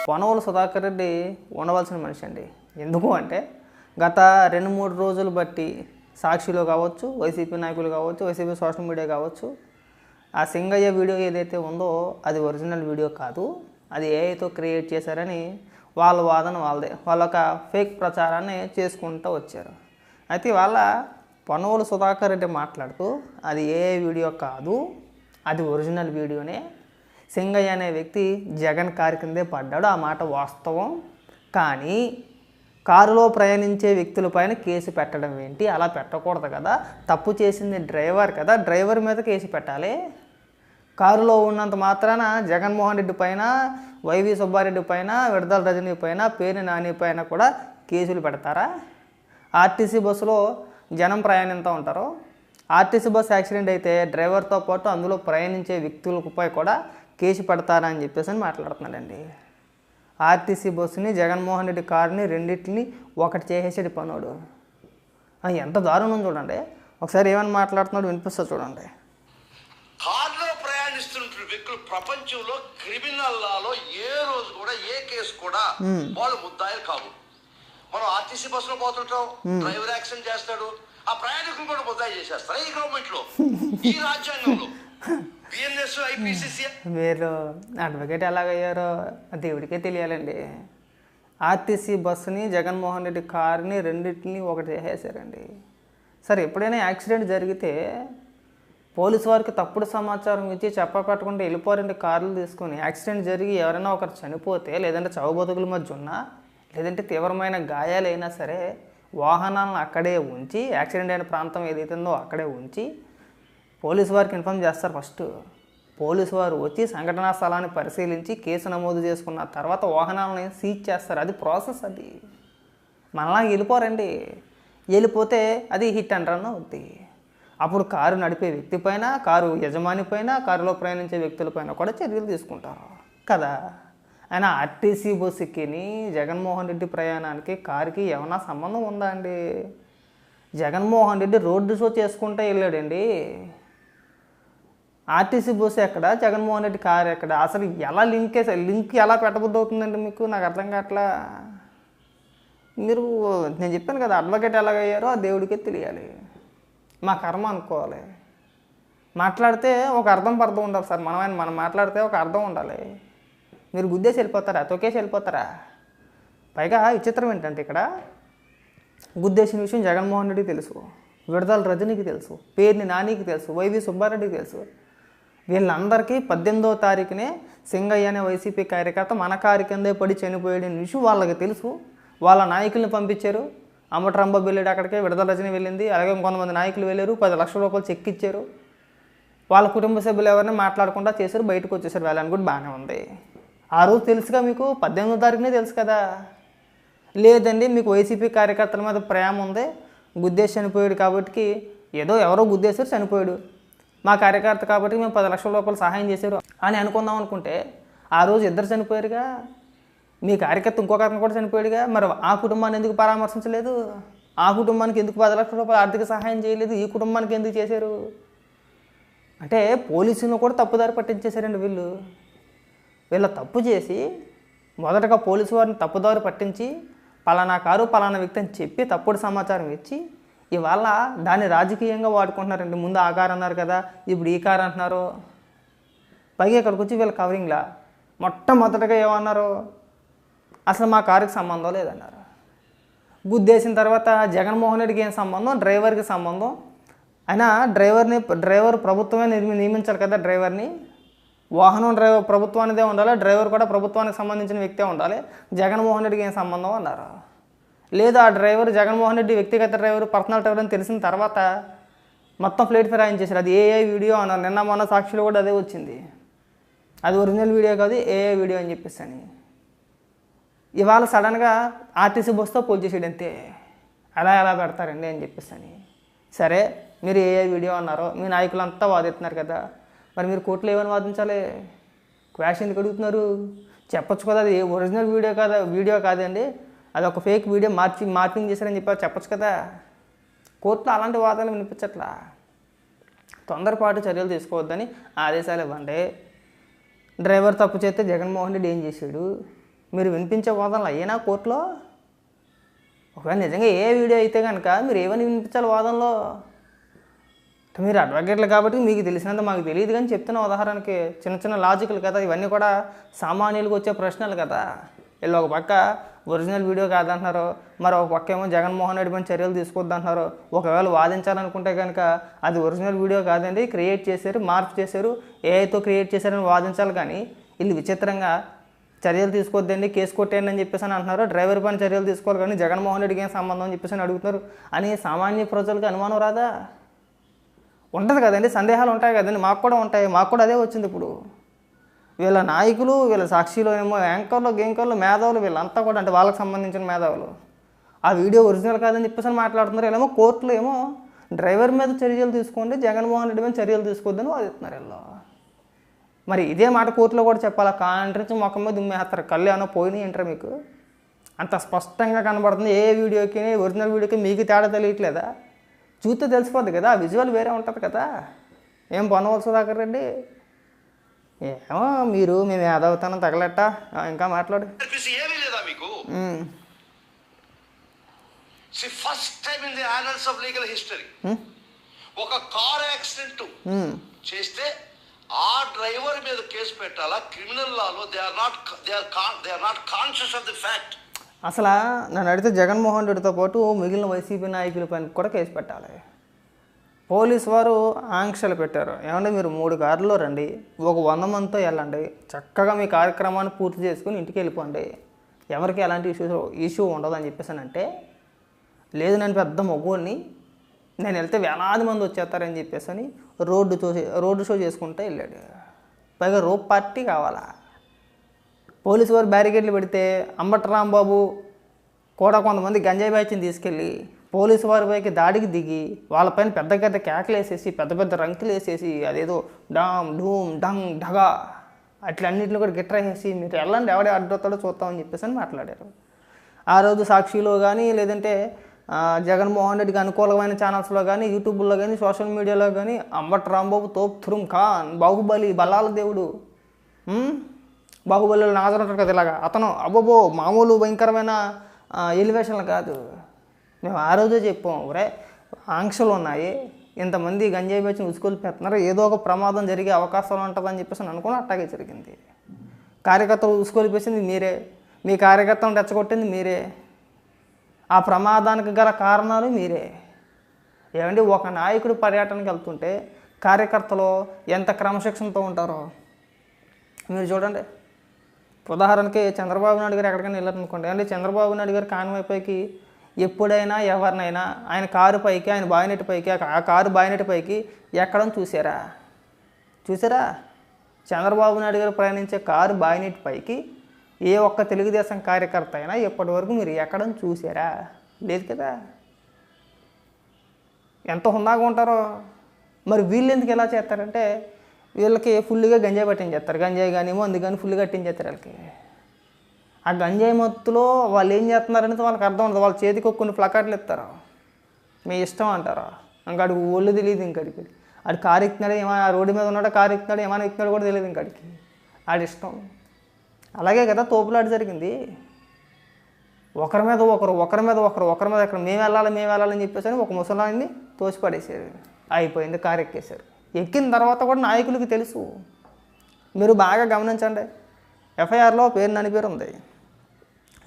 పొనవోలు సుధాకర్ రెడ్డి ఉండవలసిన మనిషి అండి. ఎందుకు అంటే గత 2-3 రోజులు బట్టి సాక్షిలో కావచ్చు, వైసీపీ నాయకులు కావచ్చు, వైసీపీ సోషల్ మీడియా కావచ్చు, ఆ సింగయ్య వీడియో ఏదైతే ఉందో అది ఒరిజినల్ వీడియో కాదు, అది ఏఐతో క్రియేట్ చేశారని వాళ్ళ వాదన వాళ్ళదే. వాళ్ళొక ఫేక్ ప్రచారాన్ని చేసుకుంటూ వచ్చారు. అయితే వాళ్ళ పొనవోలు సుధాకర్ రెడ్డి మాట్లాడుతూ అది ఏఐ వీడియో కాదు, అది ఒరిజినల్ వీడియోనే, సింగయ్య అనే వ్యక్తి జగన్ కారు కిందే పడ్డాడు, ఆ మాట వాస్తవం, కానీ కారులో ప్రయాణించే వ్యక్తులపైన కేసు పెట్టడం ఏంటి, అలా పెట్టకూడదు కదా, తప్పు చేసింది డ్రైవర్ కదా, డ్రైవర్ మీద కేసు పెట్టాలి. కారులో ఉన్నంత మాత్రాన జగన్మోహన్ రెడ్డి పైన, వైవి సుబ్బారెడ్డి పైన, విడదల రజనీ పైన, పేర్ని నాని పైన కూడా కేసులు పెడతారా? ఆర్టీసీ బస్సులో జనం ప్రయాణిస్తూ ఉంటారు. ఆర్టీసీ బస్సు యాక్సిడెంట్ అయితే డ్రైవర్తో పాటు అందులో ప్రయాణించే వ్యక్తులపై కూడా కేసు పెడతారా అని చెప్పేసి మాట్లాడుతున్నాడండి. ఆర్టీసీ బస్సుని, జగన్మోహన్ రెడ్డి కారుని రెండింటిని ఒకటి చేసేసాడు పనోడు. ఎంత దారుణం చూడండి. ఒకసారి ఏమని మాట్లాడుతున్నాడు వినిపిస్తా చూడండి. కారులో ప్రయాణిస్తున్న వ్యక్తులు ప్రపంచంలో క్రిమినల్ లాలో ఏ రోజు కూడా ఏ కేసు కూడా వాళ్ళు ముద్దాయిలు కావు. మనం ఆర్టీసీ బస్సులో పోతుంటాం, డ్రైవర్ యాక్సిడెంట్ చేస్తాడు, ఆ ప్రయాణికులు కూడా ముద్దాయి చేసేస్తారు ఈ గవర్నమెంట్ లో, ఈ రాజ్యాంగంలో. మీరు అడ్వకేట్ ఎలాగయ్యారో దేవుడికే తెలియాలండి. ఆర్టీసీ బస్సుని, జగన్మోహన్ రెడ్డి కారుని రెండింటిని ఒకటి చేసేసారండి. సరే, ఎప్పుడైనా యాక్సిడెంట్ జరిగితే పోలీసు వారికి తప్పుడు సమాచారం ఇచ్చి చెప్పపెట్టకుండా వెళ్ళిపోరండి కార్లు తీసుకొని. యాక్సిడెంట్ జరిగి ఎవరైనా ఒకరు చనిపోతే, లేదంటే చావు బతుకుల మధ్య ఉన్నా, లేదంటే తీవ్రమైన గాయాలైనా సరే వాహనాలను అక్కడే ఉంచి, యాక్సిడెంట్ అయిన ప్రాంతం ఏదైతే ఉందో అక్కడే ఉంచి పోలీసు వారికి ఇన్ఫామ్ చేస్తారు. ఫస్ట్ పోలీసు వారు వచ్చి సంఘటనా స్థలాన్ని పరిశీలించి కేసు నమోదు చేసుకున్న తర్వాత వాహనాలని సీజ్ చేస్తారు. అది ప్రాసెస్. అది మనలా వెళ్ళిపోరండి. వెళ్ళిపోతే అది హిట్ అండ్ రన్ అవుద్ది. అప్పుడు కారు నడిపే వ్యక్తి పైన, కారు యజమాని పైన, కారులో ప్రయాణించే వ్యక్తులపైన కూడా చర్యలు తీసుకుంటారు కదా. ఆయన ఆర్టీసీ బస్సుకి, జగన్మోహన్ రెడ్డి ప్రయాణానికి, కారుకి ఏమన్నా సంబంధం ఉందా అండి? జగన్మోహన్ రెడ్డి రోడ్డు షో చేసుకుంటూ వెళ్ళాడండి. ఆర్టీసీ బస్సు ఎక్కడ, జగన్మోహన్ రెడ్డి కారు ఎక్కడ? అసలు ఎలా లింక్ ఎలా పెట్టబుద్ధి అవుతుందండి మీకు? నాకు అర్థం కావట్లా. మీరు, నేను చెప్పాను కదా, అడ్వకేట్ ఎలాగయ్యారో ఆ దేవుడికే తెలియాలి. మా కర్మ అనుకోవాలి. మాట్లాడితే ఒక అర్థం పర్థం ఉండాలి సార్. మనం మాట్లాడితే ఒక అర్థం ఉండాలి. మీరు గుద్దేసి వెళ్ళిపోతారా, తొక్కేసి వెళ్ళిపోతారా? పైగా విచిత్రం ఏంటంటే ఇక్కడ గుద్దేసిన విషయం జగన్మోహన్ రెడ్డికి తెలుసు, విడదల రజనీకి తెలుసు, పేర్ని నానికి తెలుసు, వైవి సుబ్బారెడ్డికి తెలుసు. వీళ్ళందరికీ 18వ తారీఖునే సింగయ్య అనే వైసీపీ కార్యకర్త మన కారు కిందే పడి చనిపోయాడనే విషయం వాళ్ళకి తెలుసు. వాళ్ళ నాయకుల్ని పంపించారు. అమ్మట్రంబ వెళ్ళాడు అక్కడికే, విడదల రజనీ వెళ్ళింది, అలాగే కొంతమంది నాయకులు వెళ్ళారు. 10 లక్షల రూపాయలు చెక్ ఇచ్చారు. వాళ్ళ కుటుంబ సభ్యులు ఎవరిని మాట్లాడకుండా చేశారు, బయటకు వచ్చేసారు. వాళ్ళని కూడా బాగానే ఉంది. ఆ రోజు తెలుసుగా మీకు, 18వ తారీఖునే తెలుసు కదా. లేదండి, మీకు వైసీపీ కార్యకర్తల మీద ప్రేమ ఉంది, గుద్దేసి చనిపోయాడు కాబట్టి, ఏదో ఎవరో గుద్దేశారు చనిపోయాడు, మా కార్యకర్త కాబట్టి మేము 10 లక్షల రూపాయలు సహాయం చేశారు అని అనుకుందాం అనుకుంటే, ఆ రోజు ఇద్దరు చనిపోయారుగా, మీ కార్యకర్త ఇంకొక అతను కూడా చనిపోయాడుగా. మరి ఆ కుటుంబాన్ని ఎందుకు పరామర్శించలేదు? ఆ కుటుంబానికి ఎందుకు 10 లక్షల రూపాయలు ఆర్థిక సహాయం చేయలేదు? ఈ కుటుంబానికి ఎందుకు చేశారు? అంటే పోలీసులను కూడా తప్పుదారి పట్టించేశారండి వీళ్ళు. వీళ్ళ తప్పు చేసి మొదటగా పోలీసు వారిని తప్పుదారి పట్టించి పలానా కారు పలానా వ్యక్తి అని చెప్పి తప్పుడు సమాచారం ఇచ్చి ఇవాళ దాన్ని రాజకీయంగా వాడుకుంటున్నారండి. ముందు ఆ కారు అన్నారు కదా, ఇప్పుడు ఈ కారు అంటున్నారు. పైగా ఇక్కడికి వచ్చి వీళ్ళ కవరింగ్లా మొట్టమొదటగా ఏమన్నారు? అసలు మా కారుకి సంబంధం లేదన్నారు. గుద్దేసిన తర్వాత జగన్మోహన్ రెడ్డికి ఏం సంబంధం, డ్రైవర్కి సంబంధం. అయినా డ్రైవర్ ప్రభుత్వమే నియమించాలి కదా డ్రైవర్ని. వాహనం డ్రైవర్ ప్రభుత్వానిదే ఉండాలి, డ్రైవర్ కూడా ప్రభుత్వానికి సంబంధించిన వ్యక్తే ఉండాలి. జగన్మోహన్ రెడ్డికి ఏం సంబంధం అన్నారు. లేదు, ఆ డ్రైవర్ జగన్మోహన్ రెడ్డి వ్యక్తిగత డ్రైవర్, పర్సనల్ డ్రైవర్ అని తెలిసిన తర్వాత మొత్తం ప్లేట్ ఫిరాయించేశారు. అది ఏఐ వీడియో అన్నారు. నిన్న మొన్న సాక్షిలో కూడా అదే వచ్చింది. అది ఒరిజినల్ వీడియో కాదు, ఏఐ వీడియో అని చెప్పేసి అని. ఇవాళ సడన్గా ఆర్టీసీ బస్సుతో పోల్చేసాడు అంతే. అలా ఎలా పెడతారండి అని చెప్పేసి అని. సరే, మీరు ఏఐ వీడియో అన్నారు, మీ నాయకులంతా వాదిస్తున్నారు కదా, మరి మీరు కోర్టులో ఏమని వాదించాలి? క్వాష్ ఎందుకు అడుగుతున్నారు? చెప్పొచ్చు కదా, అది ఒరిజినల్ వీడియో కాదండి, అది ఒక ఫేక్ వీడియో మార్పింగ్ చేశారని చెప్పారు, చెప్పొచ్చు కదా. కోర్టులో అలాంటి వాదనలు వినిపించట్లా. తొందరపాటు చర్యలు తీసుకోవద్దని ఆదేశాలు ఇవ్వండి. డ్రైవర్ తప్పు చేస్తే జగన్మోహన్ రెడ్డి ఏం చేశాడు? మీరు వినిపించే వాదనలు అయ్యేనా కోర్టులో? ఒకవేళ నిజంగా ఏ వీడియో అయితే కనుక మీరు ఏమని వినిపించాలి వాదనలో? మీరు అడ్వకేట్లు కాబట్టి మీకు తెలిసినంత మాకు తెలియదు కానీ చెప్తున్న ఉదాహరణకి చిన్న చిన్న లాజికల్ కదా, ఇవన్నీ కూడా సామాన్యులకు వచ్చే ప్రశ్నలు కదా. వీళ్ళు ఒక పక్క ఒరిజినల్ వీడియో కాదంటున్నారు, మరి ఒక పక్క ఏమో జగన్మోహన్ రెడ్డి పైన చర్యలు తీసుకొద్దంటున్నారు. ఒకవేళ వాదించాలనుకుంటే కనుక అది ఒరిజినల్ వీడియో కాదండి, క్రియేట్ చేశారు, మార్పు చేశారు, ఏఐతో క్రియేట్ చేశారని వాదించాలి. కానీ వీళ్ళు విచిత్రంగా చర్యలు తీసుకోవద్దండి, కేసు కొట్టేయండి అని చెప్పేసి అని అంటున్నారు. డ్రైవర్ పైన చర్యలు తీసుకోవాలి కానీ జగన్మోహన్ రెడ్డికి ఏం సంబంధం అని చెప్పేసి అని అడుగుతున్నారు. అని సామాన్య ప్రజలకు అనుమానం రాదా? ఉంటుంది కదండి, సందేహాలు ఉంటాయి కదండి, మాకు కూడా ఉంటాయి. మాకు కూడా అదే వచ్చింది. ఇప్పుడు వీళ్ళ నాయకులు, వీళ్ళ సాక్షిలో ఏమో యాంకర్లు, గేంకర్లు, మేధావులు, వీళ్ళంతా కూడా అంటే వాళ్ళకి సంబంధించిన మేధావులు ఆ వీడియో ఒరిజినల్ కాదని చెప్పేసి అని మాట్లాడుతున్నారు. వీళ్ళేమో కోర్టులో ఏమో డ్రైవర్ మీద చర్యలు తీసుకోండి, జగన్మోహన్ రెడ్డి మీద చర్యలు తీసుకోవద్దని వాదిస్తున్నారు వీళ్ళు. మరి ఇదే మాట కోర్టులో కూడా చెప్పాలా? కాంట్రించి ముఖం మీద దుమ్మేస్తారు. కళ్ళు ఏమన్నా పోయినాయి ఏంటారు మీకు? అంత స్పష్టంగా కనబడుతుంది. ఏ వీడియోకి ఒరిజినల్ వీడియోకి మీకు తేడా తెలియట్లేదా? చూస్తే తెలిసిపోద్ది కదా, విజువల్ వేరే ఉంటుంది కదా. ఏం పొన్నవలసి దాకా రండి. ఏమో మేము ఏదవుతానో తగలెట్ట. ఇంకా మాట్లాడు. ఏమీ లేదా మీకు? First time in the annals of legal history ఒక కార్ యాక్సిడెంట్ చేస్తే ఆ డ్రైవర్ మీద కేసు పెట్టాలా? క్రిమినల్ లాలో they are not conscious of the fact. అసలు నన్ను అడిగితే జగన్మోహన్ రెడ్డితో పాటు మిగిలిన వైసీపీ నాయకుల పైన కూడా కేసు పెట్టాలి. పోలీసు వారు ఆంక్షలు పెట్టారు. ఏమంటే మీరు 3 కార్లలో రండి, ఒక 100 మందితో వెళ్ళండి, చక్కగా మీ కార్యక్రమాన్ని పూర్తి చేసుకుని ఇంటికి వెళ్ళిపోండి, ఎవరికి ఎలాంటి ఇష్యూ ఉండదు అని చెప్పేసానంటే, లేదు నేను పెద్ద మగోడిని, నేను వెళ్తే వేలాది మంది వచ్చేస్తారని చెప్పేసి అని రోడ్డు షో చేసుకుంటూ వెళ్ళాడు. పైగా రోప్ పార్టీ కావాలా? పోలీసు వారు బ్యారికేడ్లు పెడితే అంబటి రాంబాబు కూడా కొంతమంది గంజాయి బ్యాచ్ని తీసుకెళ్ళి పోలీసు వారి పైకి దాడికి దిగి వాళ్ళపైన పెద్ద పెద్ద కేకలు వేసేసి పెద్ద పెద్ద రంకులు వేసేసి అదేదో డామ్ డూమ్ డంగ్ ఢగా అట్లన్నింటిని కూడా గిట్రేసి మీరు వెళ్ళండి, ఎవడే అడ్డొస్తాడో చూస్తామని చెప్పేసి అని మాట్లాడారు. ఆ రోజు సాక్షిలో కానీ లేదంటే జగన్మోహన్ రెడ్డికి అనుకూలమైన ఛానల్స్లో కానీ యూట్యూబ్లో కానీ సోషల్ మీడియాలో కానీ అంబటి రాంబాబు తోప్ తురుమ్ ఖాన్, బాహుబలి, బల్లాల దేవుడు, బాహుబలిలో నాజర్ ఉంటారు కదా ఇలాగా, అతను అబ్బోబో మామూలు భయంకరమైన ఎలివేషన్లు కాదు. మేము ఆ రోజే చెప్పాం, ఒరే ఆంక్షలు ఉన్నాయి, ఇంతమంది గంజాయి బ్యాచ్ని ఉసుకొలు పెడుతున్నారు, ఏదో ఒక ప్రమాదం జరిగే అవకాశాలు ఉంటుందని చెప్పేసి అనుకుని అట్టాగే జరిగింది. కార్యకర్తలు ఉసుకొలిపేసింది మీరే, మీ కార్యకర్తలను రెచ్చగొట్టింది మీరే, ఆ ప్రమాదానికి గల కారణాలు మీరే. ఏమండి ఒక నాయకుడు పర్యటనకి వెళ్తుంటే కార్యకర్తలు ఎంత క్రమశిక్షణతో ఉంటారో మీరు చూడండి. ఉదాహరణకి చంద్రబాబు నాయుడు గారు ఎక్కడికైనా వెళ్ళారనుకోండి, అంటే చంద్రబాబు నాయుడు గారు కాన్వాయ్ పైకి ఎప్పుడైనా ఎవరినైనా ఆయన కారు పైకి, ఆయన బాయినెట్ పైకి, ఆ కారు బాయినెట్ పైకి ఎక్కడం చూసారా? చంద్రబాబు నాయుడు గారు ప్రయాణించే కారు బాయినెట్ పైకి ఏ ఒక్క తెలుగుదేశం కార్యకర్త అయినా ఇప్పటి వరకు మీరు ఎక్కడం చూసారా? లేదు కదా. ఎంత హుందాగా ఉంటారో. మరి వీళ్ళు ఎందుకు ఎలా చేస్తారంటే వీళ్ళకి ఫుల్గా గంజాయి పట్టించేస్తారు, గంజాయి కానీ మందు కానీ ఫుల్గా పట్టించేస్తారు వాళ్ళకి. ఆ గంజాయి మత్తులో వాళ్ళు ఏం చేస్తున్నారనేది వాళ్ళకి అర్థం ఉండదు. వాళ్ళ చేతికి కొన్ని ప్లకార్డులు ఇస్తారు, మీ ఇష్టం అంటారు. ఇంకాడికి ఒళ్ళు తెలియదు, ఇంకడికి ఆడు కారు ఎక్కుతున్నాడు, ఏమైనా రోడ్డు మీద ఉన్నాడో కారు ఎక్కుతున్నాడు, ఏమైనా ఎక్కుతున్నాడు కూడా తెలియదు ఇంకడికి, ఆడి ఇష్టం. అలాగే కదా తోపులాట జరిగింది. ఒకరి మీద ఎక్కడ మేము వెళ్ళాలని చెప్పేసి అని ఒక ముసలాన్ని తోసిపడేసారు, అయిపోయింది, కారు ఎక్కేశారు. ఎక్కిన తర్వాత కూడా నాయకులకి తెలుసు. మీరు బాగా గమనించండి, ఎఫ్ఐఆర్లో పేరు నాని పేరు ఉంది,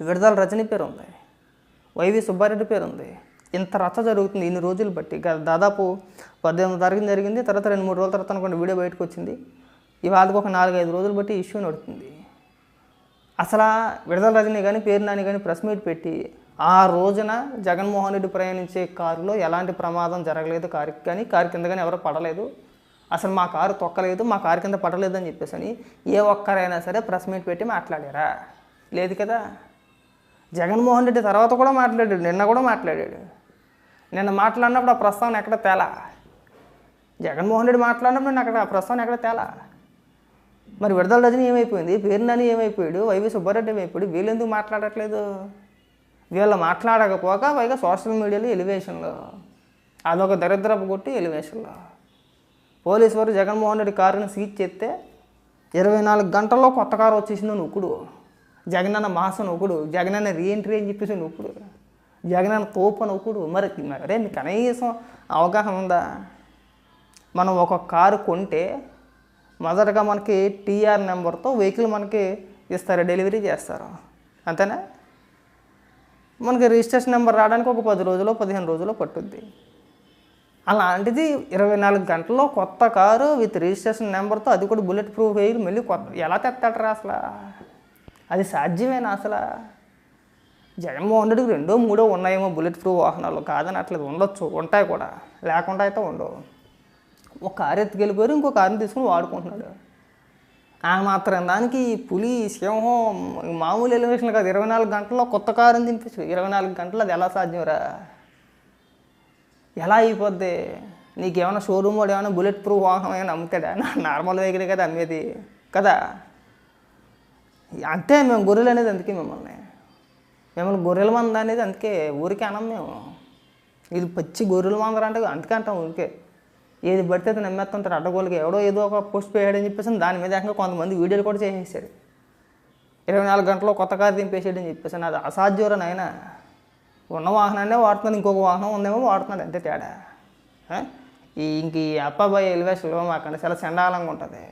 విడుదల రజని పేరు ఉంది, వైవి సుబ్బారెడ్డి పేరు ఉంది. ఇంత రచ్చ జరుగుతుంది ఇన్ని రోజులు బట్టి. దాదాపు 18వ తారీఖున జరిగింది, తర్వాత 2-3 రోజుల తర్వాత అనుకోండి వీడియో బయటకు వచ్చింది. ఇవాళకి ఒక 4-5 రోజులు బట్టి ఇష్యూ నడుస్తుంది. అసలు విడుదల రజని కానీ పేరు నాని కానీ ప్రెస్ మీట్ పెట్టి ఆ రోజున జగన్మోహన్ రెడ్డి ప్రయాణించే కారులో ఎలాంటి ప్రమాదం జరగలేదు, కారుకి కానీ కారు కింద కానీ ఎవరు పడలేదు, అసలు మా కారు తొక్కలేదు, మా కారు కింద పడలేదు అని చెప్పేసి అని ఏ ఒక్కరైనా సరే ప్రెస్ మీట్ పెట్టి మాట్లాడారా? లేదు కదా. జగన్మోహన్ రెడ్డి తర్వాత కూడా మాట్లాడాడు, నిన్న కూడా మాట్లాడాడు. నిన్న మాట్లాడినప్పుడు ఆ ప్రస్తావన ఎక్కడ తేలా. జగన్మోహన్ రెడ్డి మాట్లాడినప్పుడు నేను అక్కడ ఆ ప్రస్తావన ఎక్కడ తేలా. మరి విడుదల రజని ఏమైపోయింది, పేరు నాని ఏమైపోయాడు, వైవి సుబ్బారెడ్డి ఏమైపోయాడు, వీళ్ళు ఎందుకు మాట్లాడట్లేదు? వీళ్ళు మాట్లాడకపోక పైగా సోషల్ మీడియాలో ఎలివేషన్లో అదొక దరిద్రపు కొట్టి ఎలివేషన్లో. పోలీసు వారు జగన్మోహన్ రెడ్డి కారుని సీజ్ చేస్తే 24 గంటల్లో కొత్త కారు వచ్చేసిందని ఉక్కుడు. జగనన్న మాసం ఒకడు, జగనన్న రీఎంట్రీ అని చెప్పేసి ఒకడు, జగనన్న తోపు అని ఒకడు. మరి అరే మీకు కనీసం అవగాహన ఉందా? మనం ఒక కారు కొంటే మొదటగా మనకి టీఆర్ నెంబర్తో వెహికల్ మనకి ఇస్తారు, డెలివరీ చేస్తారు, అంతేనా? మనకి రిజిస్ట్రేషన్ నెంబర్ రావడానికి ఒక 10 రోజులు 15 రోజులు పట్టుద్ది. అలాంటిది 24 గంటల్లో కొత్త కారు విత్ రిజిస్ట్రేషన్ నెంబర్తో, అది కూడా బుల్లెట్ ప్రూఫ్ వెహికల్ మళ్ళీ కొత్త ఎలా తెస్తాడరా అసలు? అది సాధ్యమేనా అసలు? జగన్మోహన్ రెడ్డికి 2, 3 ఉన్నాయేమో బుల్లెట్ ప్రూఫ్ వాహనాలు, కాదని అట్లేదు, ఉండొచ్చు, ఉంటాయి కూడా, లేకుండా అయితే ఉండవు. ఒక కారు ఎత్తుకెళ్ళిపోయారు, ఇంకో కారుని తీసుకుని వాడుకుంటున్నాడు. ఆ మాత్రం దానికి పులి, సింహం మామూలు ఎలివేషన్ కాదు. 24 గంటల్లో కొత్త కారుని దింపచ్చు. 24 గంటలు అది ఎలా సాధ్యంరా? ఎలా అయిపోద్ది? నీకేమైనా షోరూమ్ వాడు ఏమైనా బుల్లెట్ ప్రూఫ్ వాహనం ఏమైనా అమ్ముతాడా? నార్మల్ వెహికల్ కదా అమ్మేది కదా. అంతే, మేము గొర్రెలు అనేది అందుకే మిమ్మల్ని గొర్రెల మంద అనేది అందుకే ఊరికే అనం మేము. ఇది పచ్చి గొర్రెల మందరు అంటే అందుకే అంటాం ఊరికే. ఏది పడితే అది నమ్మేస్తుంటారు అడ్డగోలుగా. ఎవడో ఏదో ఒక పోస్ట్ వేయడని చెప్పేసి దాని మీద ఏకంగా కొంతమంది వీడియోలు కూడా చేసేసారు. 24 గంటల్లో కొత్త కారు దింపేసాడని చెప్పేసి. అది అసాధ్యరా నాయన. ఉన్న వాహనాన్నే వాడుతున్నాడు, ఇంకొక వాహనం ఉందేమో వాడుతున్నాడు, అంతే తేడా. ఇంక ఈ అప్పాబాయి ఎలివేషన్లో మాకంటే చాలా చండాలంగా ఉంటుంది.